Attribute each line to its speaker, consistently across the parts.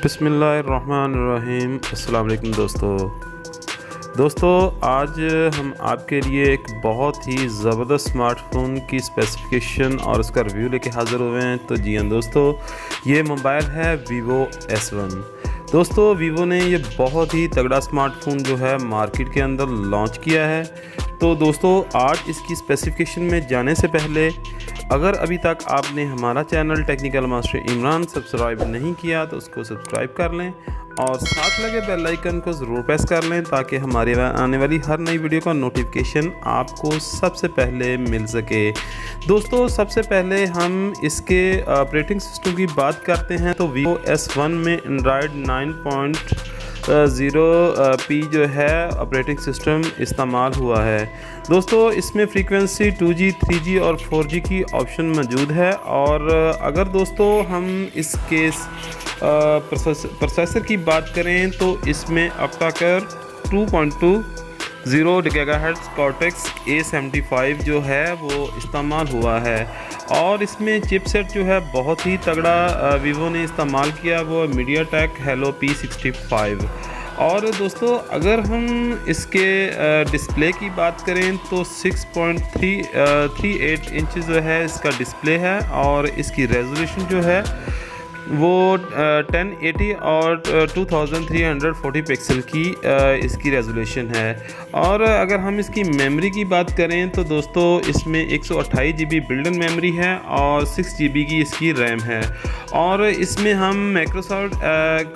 Speaker 1: बिस्मिल्लाहिर्रहमानिर्रहीम। अस्सलाम वालेकुम दोस्तों, आज हम आपके लिए एक बहुत ही ज़बरदस्त स्मार्टफ़ोन की स्पेसिफ़िकेशन और उसका रिव्यू लेके हाज़िर हुए हैं। तो जी हाँ दोस्तों, ये मोबाइल है वीवो S1। दोस्तों, वीवो ने ये बहुत ही तगड़ा स्मार्टफ़ोन जो है मार्केट के अंदर लॉन्च किया है। तो दोस्तों, आज इसकी स्पेसिफ़िकेशन में जाने से पहले अगर अभी तक आपने हमारा channel technical master Imran subscribe नहीं किया तो उसको सब्सक्राइब कर लें और साथ लगे बेल आइकन को ज़रूर प्रेस कर लें ताकि हमारे आने वाली हर नई वीडियो का नोटिफिकेशन आपको सबसे पहले मिल सके। दोस्तों, सबसे पहले हम इसके ऑपरेटिंग सिस्टम की बात करते हैं तो वीवो S1 में एंड्रॉयड 9.0p जो है ऑपरेटिंग सिस्टम इस्तेमाल हुआ है। दोस्तों, इसमें फ्रीक्वेंसी 2G, 3G और 4G की ऑप्शन मौजूद है। और अगर दोस्तों हम इसके प्रोसेसर की बात करें तो इसमें ऑक्टा-कोर 2.20 GHz कॉर्टेक्स A75 जो है वो इस्तेमाल हुआ है। और इसमें चिपसेट जो है बहुत ही तगड़ा वीवो ने इस्तेमाल किया, वो MediaTek Helio P65। और दोस्तों, अगर हम इसके डिस्प्ले की बात करें तो 6.38 इंच जो है इसका डिस्प्ले है और इसकी रेजोल्यूशन जो है वो 1080 और 2340 पिक्सल की इसकी रेजोल्यूशन है। और अगर हम इसकी मेमोरी की बात करें तो दोस्तों, इसमें 128 GB बिल्ट-इन मेमोरी है और 6 GB की इसकी रैम है। और इसमें हम माइक्रोसॉफ्ट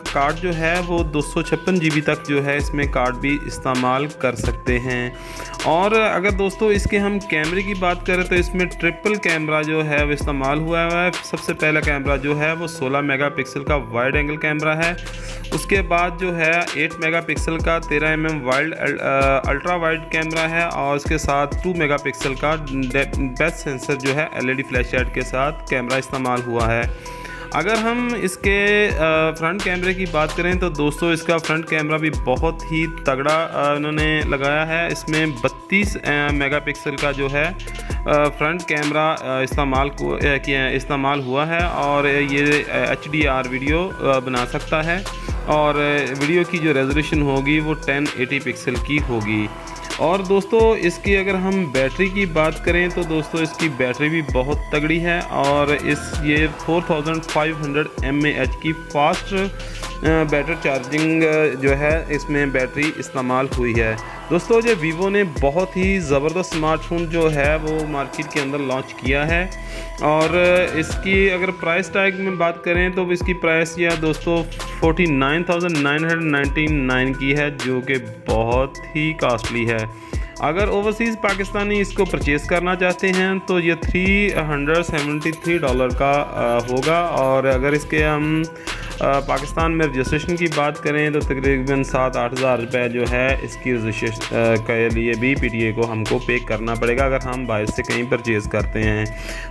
Speaker 1: कार्ड जो है वो 256 GB तक जो है इसमें कार्ड भी इस्तेमाल कर सकते हैं। और अगर दोस्तों इसके हम कैमरे की बात करें तो इसमें ट्रिपल कैमरा जो है वो इस्तेमाल हुआ है। सबसे पहला कैमरा जो है वो 16 मेगापिक्सल का वाइड एंगल कैमरा है। उसके बाद जो है 8 मेगापिक्सल का 13mm wide ultra wide camera है और उसके साथ 2 मेगापिक्सल का डेप्थ सेंसर जो है LED फ्लैशलाइट के साथ कैमरा इस्तेमाल हुआ है। अगर हम इसके फ्रंट कैमरे की बात करें तो दोस्तों, इसका फ्रंट कैमरा भी बहुत ही तगड़ा उन्होंने लगाया है। इसमें 32 मेगापिक्सल का जो है फ्रंट कैमरा इस्तेमाल हुआ है और ये HDR वीडियो बना सकता है और वीडियो की जो रेजोल्यूशन होगी वो 1080 पिक्सल की होगी। और दोस्तों, इसकी अगर हम बैटरी की बात करें तो दोस्तों इसकी बैटरी भी बहुत तगड़ी है और ये 4500 mAh की फास्ट बैटरी चार्जिंग जो है इसमें बैटरी इस्तेमाल हुई है। दोस्तों, जो वीवो ने बहुत ही ज़बरदस्त स्मार्टफोन जो है वो मार्केट के अंदर लॉन्च किया है। और इसकी अगर प्राइस टैग में बात करें तो इसकी प्राइस यह दोस्तों 49,999 की है, जो कि बहुत ही कॉस्टली है। अगर ओवरसीज़ पाकिस्तानी इसको परचेज़ करना चाहते हैं तो ये $373 का होगा। और अगर इसके हम पाकिस्तान में रजिस्ट्रेशन की बात करें तो तकरीबन 7-8 हज़ार रुपये जो है इसकी रजिस्ट्रेशन के लिए भी PTA को हमको पे करना पड़ेगा अगर हम बाहर से कहीं परचेज़ करते हैं।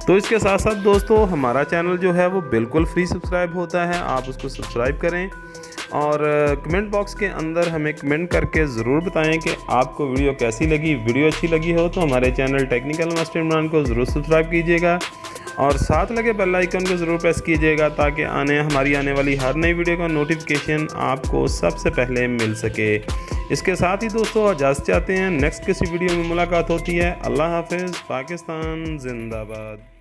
Speaker 1: तो इसके साथ साथ दोस्तों, हमारा चैनल जो है वो बिल्कुल फ्री सब्सक्राइब होता है, आप उसको सब्सक्राइब करें और कमेंट बॉक्स के अंदर हमें कमेंट करके ज़रूर बताएं कि आपको वीडियो कैसी लगी। वीडियो अच्छी लगी हो तो हमारे चैनल टेक्निकल मास्टर इमरान को ज़रूर सब्सक्राइब कीजिएगा और साथ लगे बेल आइकन को ज़रूर प्रेस कीजिएगा ताकि हमारी आने वाली हर नई वीडियो का नोटिफिकेशन आपको सबसे पहले मिल सके। इसके साथ ही दोस्तों, इजाज़त चाहते हैं। नेक्स्ट किसी वीडियो में मुलाकात होती है। अल्लाह हाफ़िज़। पाकिस्तान जिंदाबाद।